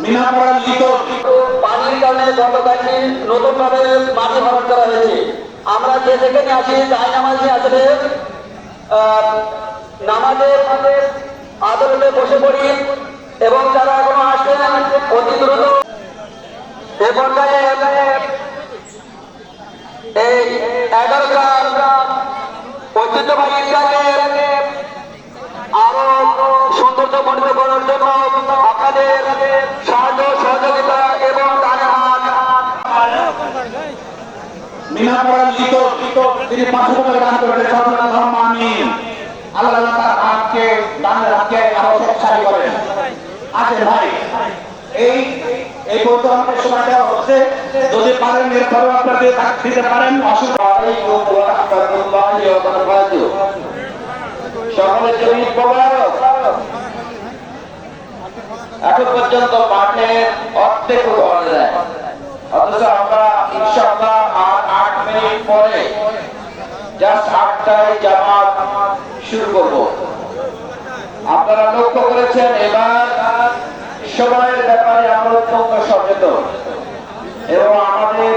মিনাপাড়ার লিটন পানির কারণে গতকালই নতুন ভাবে মাটি ভরাট করা হয়েছে। আমরা যে যেখানে আসি তাই নামাজি আসলে নামাজের আদলে বসে পড়ি এবং যারা এখনো আসছেন অতি দ্রুত এ পর্যায়ে এই 11 গ্রাম ঐতিহ্যবাহী ঈদগাহকে আরো সৌন্দর্য বর্ধিত করার জন্য আপনাদের সাহায্য সহযোগিতা এবং দানের হাত মিনাপাড়ার লিটন তিনি 500 টাকা দান করেছেন। সর্বদা ধর্ম আমিন। আল্লাহ তার হাতকে দানের হাতকে আরো শক্তিশালী করেন। আছেন ভাই এই এই বর্তমানে সময় দেওয়া হচ্ছে, যদি পারেন এরপরে আপনারা দিতে পারেন অসুবিধা আলাইকুম ওয়া রাহমাতুল্লাহি ওয়া বারাকাতুহু। সকলের জন্য ঈদ মোবারক। এখন পর্যন্ত মাঠের অর্ধেক হওয়া যায়, অথচ আমরা ইনশাআল্লাহ আর 8 মিনিট পরে জাস্ট 8টায় জামাত শুরু করব। আপনারা লক্ষ্য করেছেন এবার সময়ের ব্যাপারে আমরা অত্যন্ত সচেতন এবং আমাদের